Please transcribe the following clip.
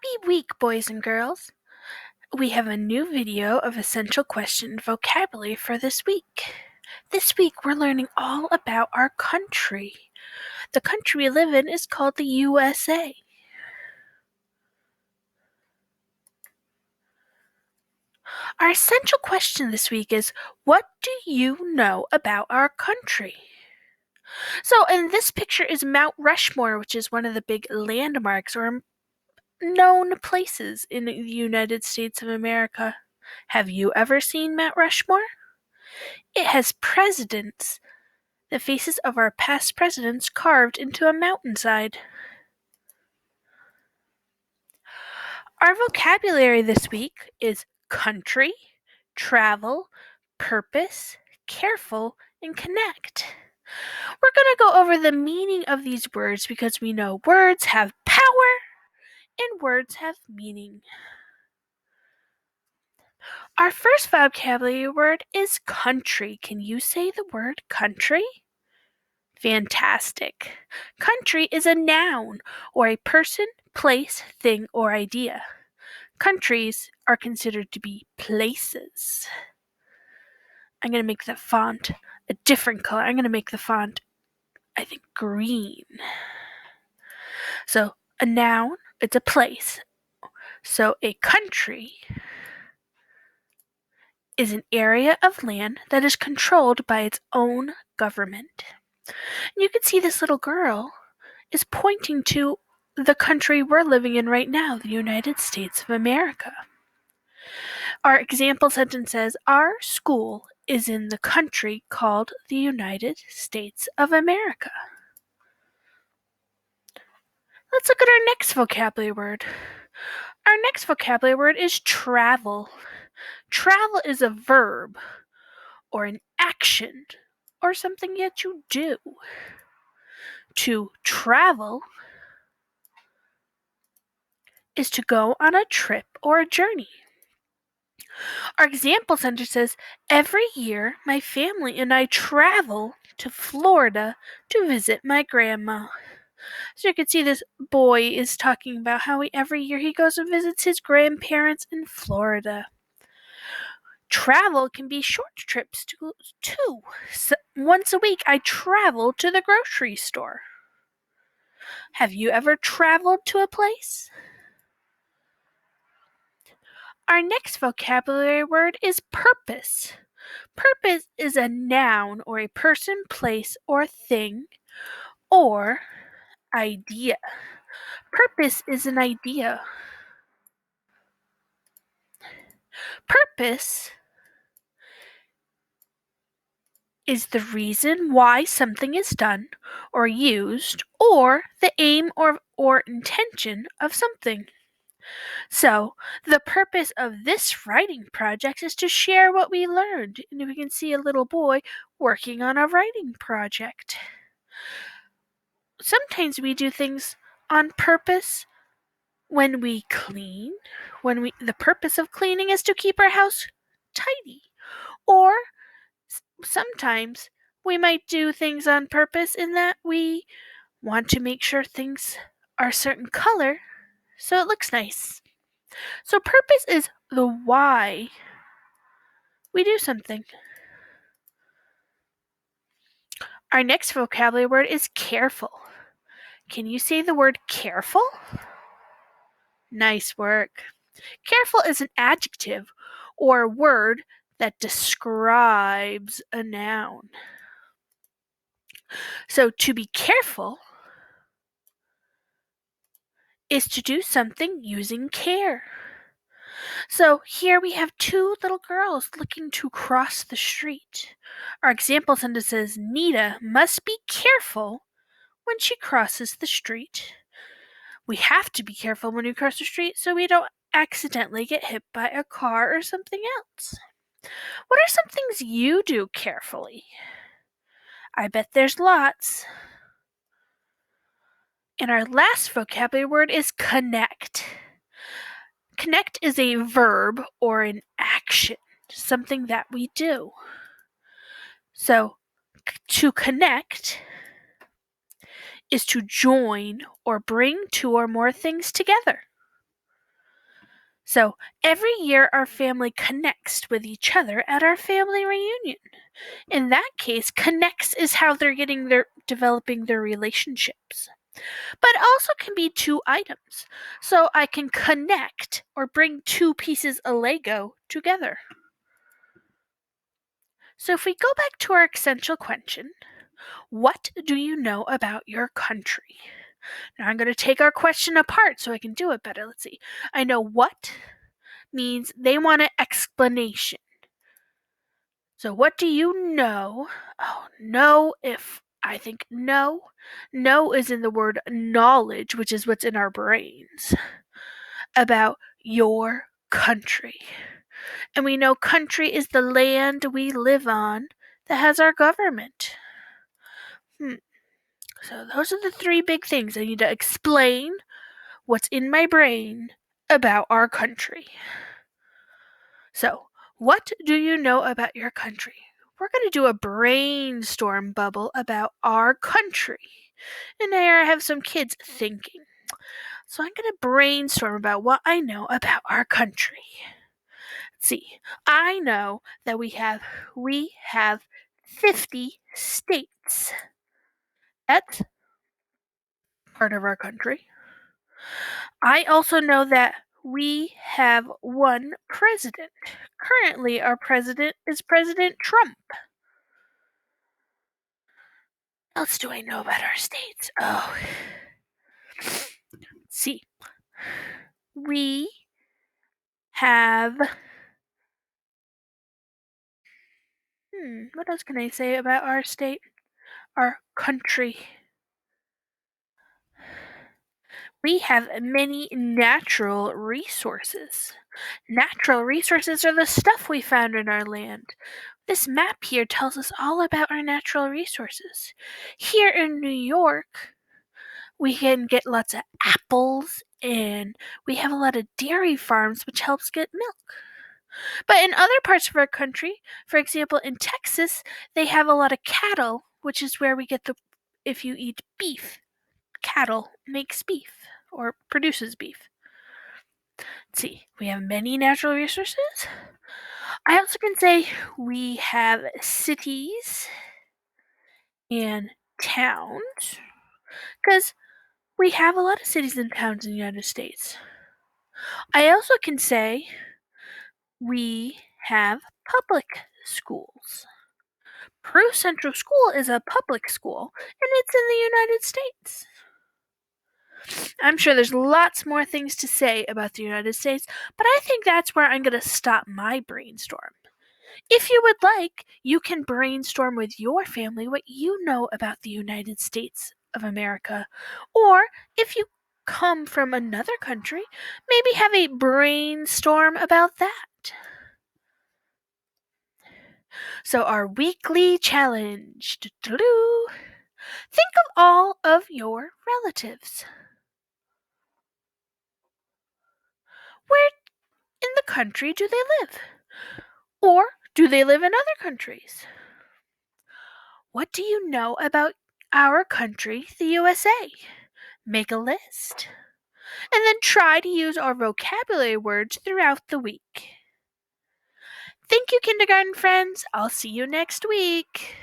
Happy week, boys and girls! We have a new video of essential question vocabulary for this week. This week we're learning all about our country. The country we live in is called the USA. Our essential question this week is, what do you know about our country? So in this picture is Mount Rushmore, which is one of the big landmarks or known places in the United States of America. Have you ever seen Mount Rushmore? It has presidents, the faces of our past presidents carved into a mountainside. Our vocabulary this week is country, travel, purpose, careful, and connect. We're going to go over the meaning of these words because we know words have power and words have meaning. Our first vocabulary word is country. Can you say the word country? Fantastic. Country is a noun or a person, place, thing, or idea. Countries are considered to be places. I'm going to make the font a different color. I'm going to make the font, I think, green. So a noun, it's a place. So a country is an area of land that is controlled by its own government. And you can see this little girl is pointing to the country we're living in right now, the United States of America. Our example sentence says, our school is in the country called the United States of America. Let's look at our next vocabulary word. Our next vocabulary word is travel. Travel is a verb or an action or something that you do. To travel is to go on a trip or a journey. Our example sentence says, every year my family and I travel to Florida to visit my grandma. So you can see this boy is talking about how every year he goes and visits his grandparents in Florida. Travel can be short trips too. So once a week I travel to the grocery store. Have you ever traveled to a place? Our next vocabulary word is purpose. Purpose is a noun or a person, place, or thing, or idea. Purpose is an idea. Purpose is the reason why something is done or used, or the aim or intention of something. So, the purpose of this writing project is to share what we learned. And we can see a little boy working on a writing project. Sometimes we do things on purpose when we clean. The purpose of cleaning is to keep our house tidy. Or sometimes we might do things on purpose in that we want to make sure things are a certain color so it looks nice. So purpose is the why we do something. Our next vocabulary word is careful. Can you say the word careful? Nice work. Careful is an adjective or a word that describes a noun. So to be careful is to do something using care. So here we have two little girls looking to cross the street. Our example sentence says, Nita must be careful when she crosses the street. We have to be careful when we cross the street so we don't accidentally get hit by a car or something else. What are some things you do carefully? I bet there's lots. And our last vocabulary word is connect. Connect is a verb or an action, something that we do. So, to connect is to join or bring two or more things together. So every year our family connects with each other at our family reunion. In that case, connects is how they're developing their relationships. But also can be two items. So I can connect or bring two pieces of Lego together. So if we go back to our essential question, what do you know about your country? Now I'm going to take our question apart so I can do it better. Let's see. I know what means they want an explanation. So what do you know? Oh, know if I think know. Know is in the word knowledge, which is what's in our brains, about your country. And we know country is the land we live on that has our government. So those are the three big things I need to explain what's in my brain about our country. So, what do you know about your country? We're going to do a brainstorm bubble about our country. And there I have some kids thinking. So I'm going to brainstorm about what I know about our country. Let's see. I know that we have 50 states. That's part of our country. I also know that we have one president. Currently, our president is President Trump. What else do I know about our states? Oh, let's see. We have. What else can I say about our state? Our country. We have many natural resources. Natural resources are the stuff we found in our land. This map here tells us all about our natural resources. Here in New York, we can get lots of apples and we have a lot of dairy farms which helps get milk. But in other parts of our country, for example in Texas, they have a lot of cattle, which is where we get the if you eat beef. Cattle makes beef or produces beef. Let's see, we have many natural resources. I also can say we have cities and towns because we have a lot of cities and towns in the United States. I also can say we have public schools. Peru Central School is a public school, and it's in the United States. I'm sure there's lots more things to say about the United States, but I think that's where I'm going to stop my brainstorm. If you would like, you can brainstorm with your family what you know about the United States of America. Or if you come from another country, maybe have a brainstorm about that. So, our weekly challenge. Think of all of your relatives. Where in the country do they live? Or do they live in other countries? What do you know about our country, the USA? Make a list. And then try to use our vocabulary words throughout the week. Thank you, kindergarten friends. I'll see you next week.